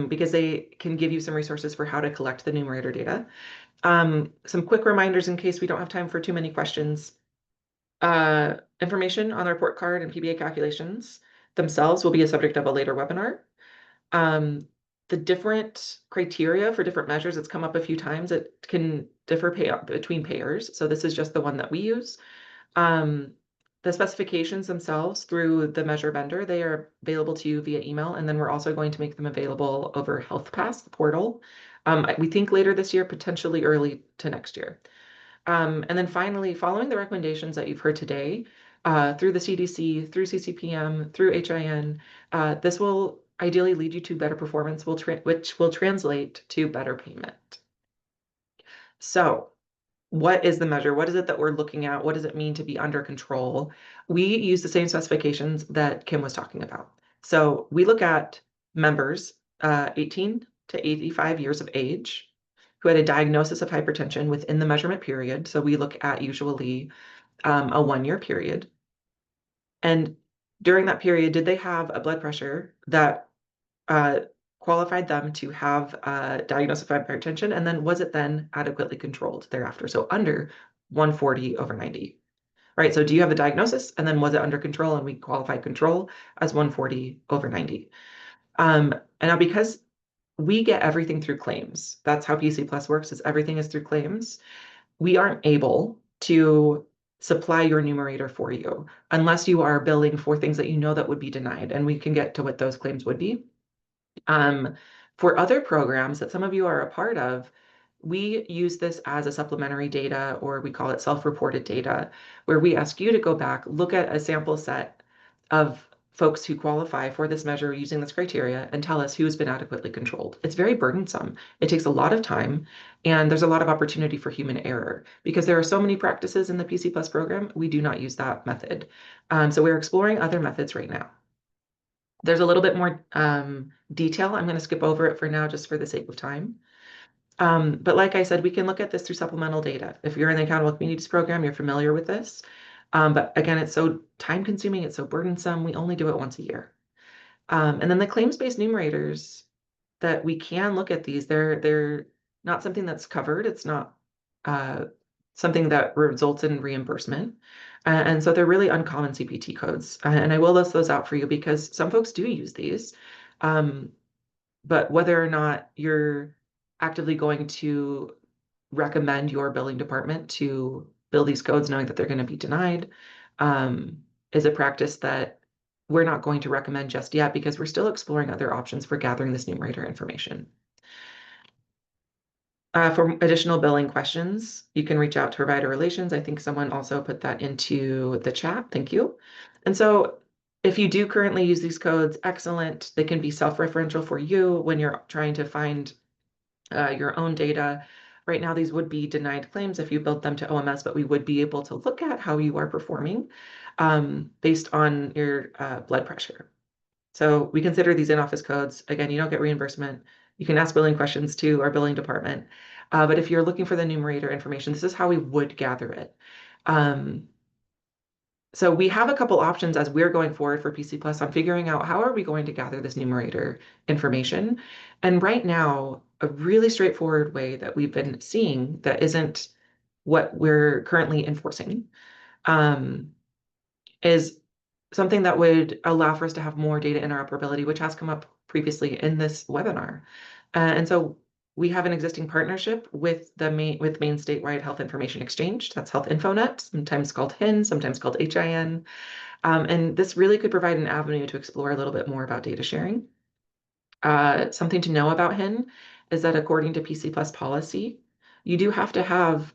because they can give you some resources for how to collect the numerator data. Some quick reminders in case we don't have time for too many questions. Information on the report card and PBA calculations themselves will be a subject of a later webinar. The different criteria for different measures, it's come up a few times. It can differ between payers. So this is just the one that we use. The specifications themselves through the measure vendor, they are available to you via email. And then we're also going to make them available over HealthPass, the portal. We think later this year, potentially early to next year. And then finally, following the recommendations that you've heard today, through the CDC, through CCPM, through HIN, this will ideally lead you to better performance, which will translate to better payment. So what is the measure? What is it that we're looking at? What does it mean to be under control? We use the same specifications that Kim was talking about. So we look at members 18 to 85 years of age who had a diagnosis of hypertension within the measurement period. So we look at usually a 1-year period. And during that period, did they have a blood pressure that qualified them to have a diagnosis of hypertension? And then was it then adequately controlled thereafter? So under 140/90, right? So do you have the diagnosis? And then was it under control? And we qualify control as 140/90. And now because we get everything through claims, that's how PC Plus works, is everything is through claims. We aren't able to supply your numerator for you unless you are billing for things that you know that would be denied. And we can get to what those claims would be. For other programs that some of you are a part of, we use this as a supplementary data, or we call it self-reported data, where we ask you to go back, look at a sample set of folks who qualify for this measure using this criteria and tell us who's been adequately controlled. It's very burdensome. It takes a lot of time, and there's a lot of opportunity for human error because there are so many practices in the PC Plus program. We do not use that method. So we're exploring other methods right now. There's a little bit more detail. I'm going to skip over it for now just for the sake of time. But like I said, we can look at this through supplemental data. If you're in the Accountable Communities program, you're familiar with this. But again, it's so time consuming, it's so burdensome. We only do it once a year. And then the claims-based numerators that we can look at these, they're not something that's covered. It's not something that results in reimbursement. And so they're really uncommon CPT codes. And I will list those out for you because some folks do use these. But whether or not you're actively going to recommend your billing department to bill these codes knowing that they're going to be denied is a practice that we're not going to recommend just yet because we're still exploring other options for gathering this numerator information. For additional billing questions, you can reach out to Provider Relations. I think someone also put that into the chat. Thank you. And so if you do currently use these codes, excellent. They can be self-referential for you when you're trying to find your own data. Right now, these would be denied claims if you built them to OMS, but we would be able to look at how you are performing based on your blood pressure. So we consider these in-office codes. Again, you don't get reimbursement. You can ask billing questions to our billing department. But if you're looking for the numerator information, this is how we would gather it. So we have a couple options as we're going forward for PC Plus on figuring out how are we going to gather this numerator information. And right now, a really straightforward way that we've been seeing that isn't what we're currently enforcing is something that would allow for us to have more data interoperability, which has come up previously in this webinar. And so we have an existing partnership with Maine Statewide Health Information Exchange. That's Health InfoNet, sometimes called HIN, sometimes called HIN. And this really could provide an avenue to explore a little bit more about data sharing. Something to know about HIN is that according to PC Plus policy, you do have to have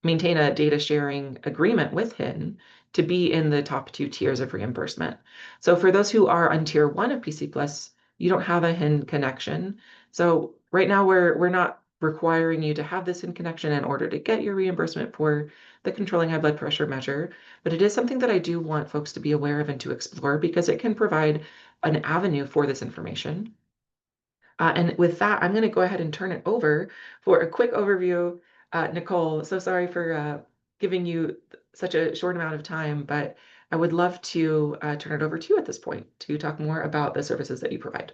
maintain a data sharing agreement with HIN to be in the top 2 tiers of reimbursement. So for those who are on tier 1 of PC Plus, you don't have a HIN connection. So right now we're not requiring you to have this in connection in order to get your reimbursement for the controlling high blood pressure measure. But it is something that I do want folks to be aware of and to explore because it can provide an avenue for this information. And with that, I'm going to go ahead and turn it over for a quick overview. Nicole, so sorry for giving you such a short amount of time, but I would love to turn it over to you at this point to talk more about the services that you provide.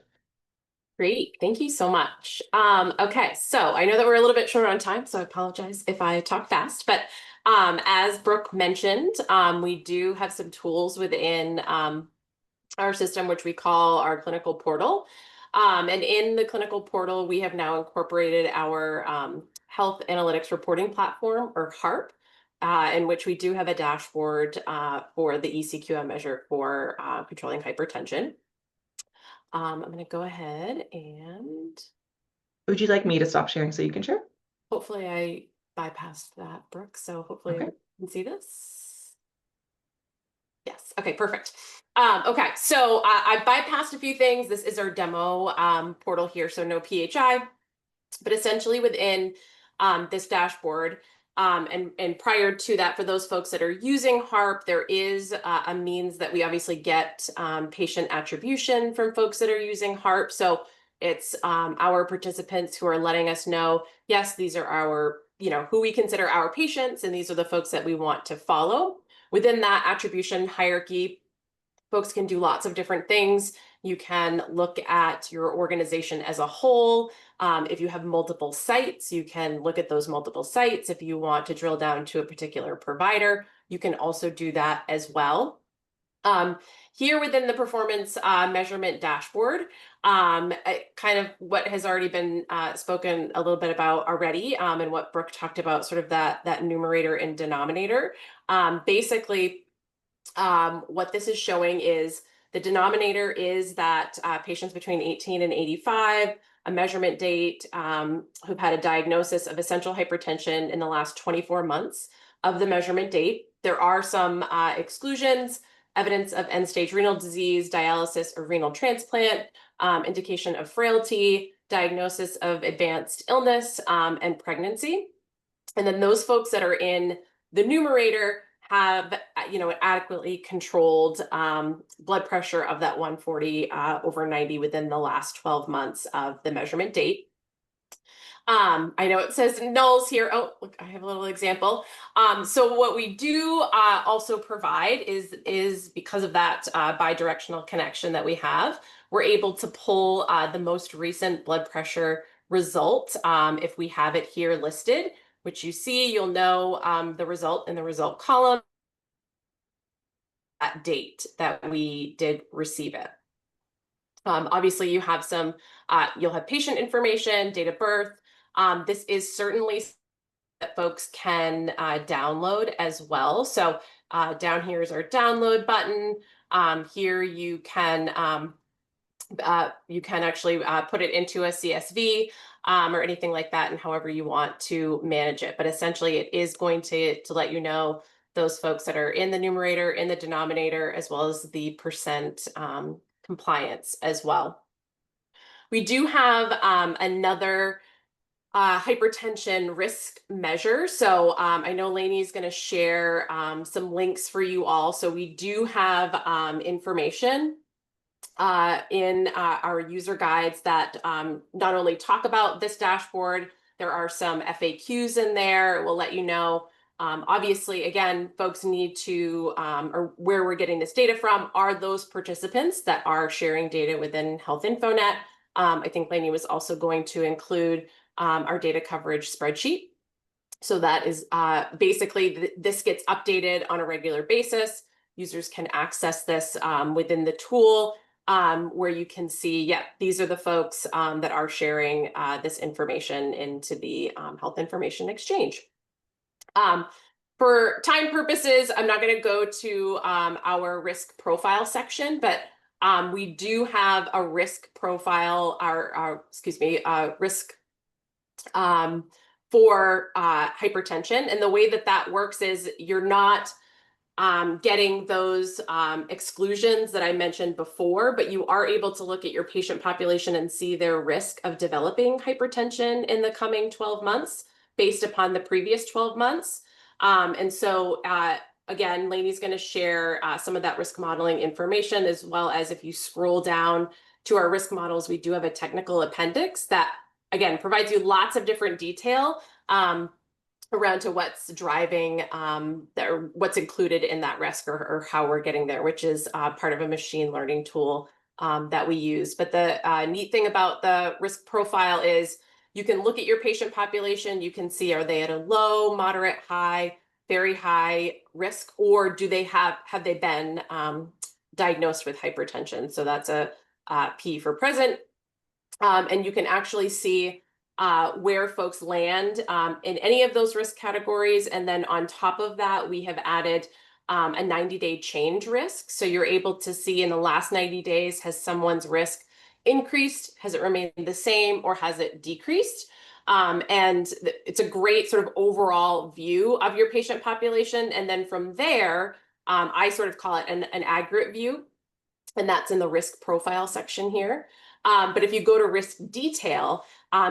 Great, thank you so much. Okay, so I know that we're a little bit short on time, so I apologize if I talk fast, but as Brooke mentioned, we do have some tools within our system, which we call our clinical portal. And in the clinical portal, we have now incorporated our health analytics reporting platform, or HARP, in which we do have a dashboard for the ECQM measure for controlling hypertension. I'm going to go ahead and Would you like me to stop sharing so you can share? hopefully I bypassed that, Brooke. So hopefully Okay. you can see this. Yes. Okay, perfect. Okay, so I bypassed a few things. This is our demo portal here, so no PHI, but essentially within this dashboard, and prior to that, for those folks that are using HARP, there is a means that we obviously get patient attribution from folks that are using HARP. So it's our participants who are letting us know, yes, these are our, who we consider our patients, and these are the folks that we want to follow. Within that attribution hierarchy, folks can do lots of different things. You can look at your organization as a whole. If you have multiple sites, you can look at those multiple sites. If you want to drill down to a particular provider, you can also do that as well. Here within the performance measurement dashboard, kind of what has already been spoken a little bit about already, and what Brooke talked about, sort of that numerator and denominator. Basically, what this is showing is the denominator is that patients between 18 and 85, a measurement date, who've had a diagnosis of essential hypertension in the last 24 months of the measurement date. There are some exclusions: evidence of end-stage renal disease, dialysis or renal transplant, indication of frailty, diagnosis of advanced illness, and pregnancy. And then those folks that are in the numerator have, an adequately controlled blood pressure of that 140 over 90 within the last 12 months of the measurement date. I know it says nulls here. Oh, look, I have a little example. So what we do also provide is because of that bidirectional connection that we have, we're able to pull the most recent blood pressure result if we have it here listed, which you see. You'll know the result in the result column, that date that we did receive it. Obviously, you have some, you'll have patient information, date of birth. This is certainly that folks can download as well. So down here is our download button. Here you can actually put it into a CSV or anything like that, and however you want to manage it. But essentially, it is going to let you know those folks that are in the numerator, in the denominator, as well as the percent compliance as well. We do have another hypertension risk measure. So I know Lainey is going to share some links for you all. So we do have information in our user guides that not only talk about this dashboard, there are some FAQs in there. It will let you know. Obviously, again, folks need to, or where we're getting this data from are those participants that are sharing data within Health InfoNet. I think Lainey was also going to include our data coverage spreadsheet. So that is basically, this gets updated on a regular basis. Users can access this within the tool where you can see, yeah, these are the folks that are sharing this information into the Health Information Exchange. For time purposes, I'm not going to go to our risk profile section, but we do have a risk profile, risk for hypertension. And the way that works is you're not getting those exclusions that I mentioned before, but you are able to look at your patient population and see their risk of developing hypertension in the coming 12 months based upon the previous 12 months. And so again, Lainey's going to share some of that risk modeling information, as well as if you scroll down to our risk models, we do have a technical appendix that, again, provides you lots of different detail around to what's driving what's included in that risk, or how we're getting there, which is part of a machine learning tool that we use. But the neat thing about the risk profile is you can look at your patient population. You can see, are they at a low, moderate, high, very high risk, or do they have they been diagnosed with hypertension? So that's a P for present. And you can actually see where folks land in any of those risk categories. And then on top of that, we have added a 90-day change risk. So you're able to see in the last 90 days, has someone's risk increased, has it remained the same, or has it decreased? And it's a great sort of overall view of your patient population. And then from there, I sort of call it an aggregate view, and that's in the risk profile section here. But if you go to risk detail,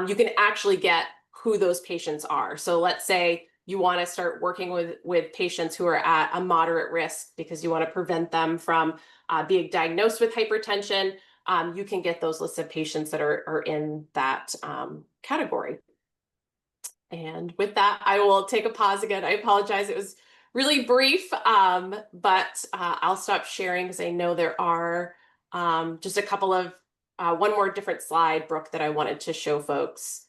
you can actually get who those patients are. So let's say you want to start working with patients who are at a moderate risk because you want to prevent them from being diagnosed with hypertension. You can get those lists of patients that are in that category. And with that, I will take a pause again. I apologize. It was really brief, but I'll stop sharing because I know there are just a couple of one more different slide, Brooke, that I wanted to show folks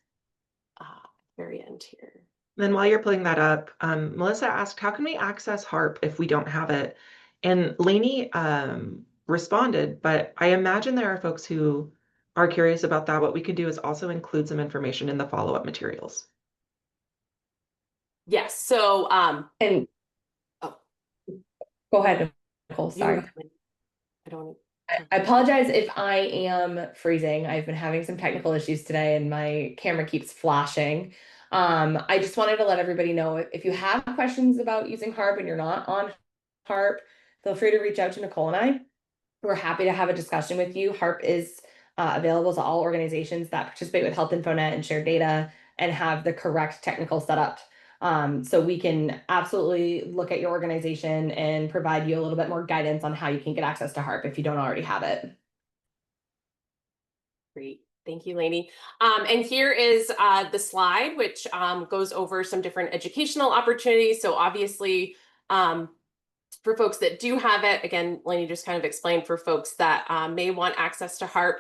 very end here. Then while you're pulling that up, Melissa asked, how can we access HARP if we don't have it? And Lainey responded, but I imagine there are folks who are curious about that. What we could do is also include some information in the follow-up materials. Yes, so And oh, go ahead, Nicole, sorry. I don't. I apologize if I am freezing. I've been having some technical issues today and my camera keeps flashing. I just wanted to let everybody know, if you have questions about using HARP and you're not on HARP, feel free to reach out to Nicole and I. We're happy to have a discussion with you. HARP is available to all organizations that participate with Health InfoNet and share data and have the correct technical setup. So we can absolutely look at your organization and provide you a little bit more guidance on how you can get access to HARP if you don't already have it. Great. Thank you, Lainey. And here is the slide, which goes over some different educational opportunities. So obviously, for folks that do have it, again, Lainey just kind of explained for folks that may want access to HARP,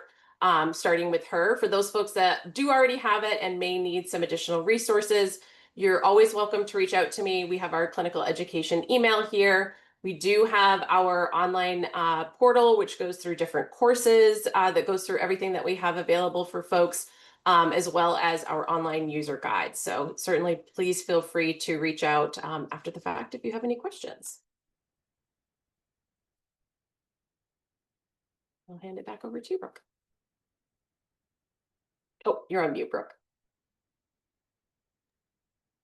starting with her. For those folks that do already have it and may need some additional resources, you're always welcome to reach out to me. We have our clinical education email here. We do have our online portal, which goes through different courses, that goes through everything that we have available for folks, as well as our online user guide. So certainly please feel free to reach out after the fact if you have any questions. I'll hand it back over to you, Brooke. Oh, you're on mute, Brooke.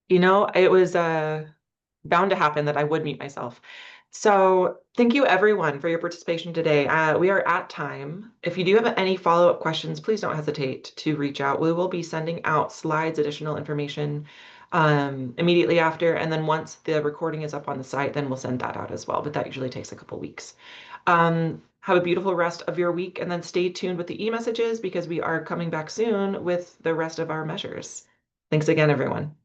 You know, it was bound to happen that I would mute myself. So thank you everyone for your participation today. We are at time. If you do have any follow-up questions, please don't hesitate to reach out. We will be sending out slides, additional information immediately after. And then once the recording is up on the site, then we'll send that out as well. But that usually takes a couple weeks. Have a beautiful rest of your week, and then stay tuned with the e-messages because we are coming back soon with the rest of our measures. Thanks again, everyone.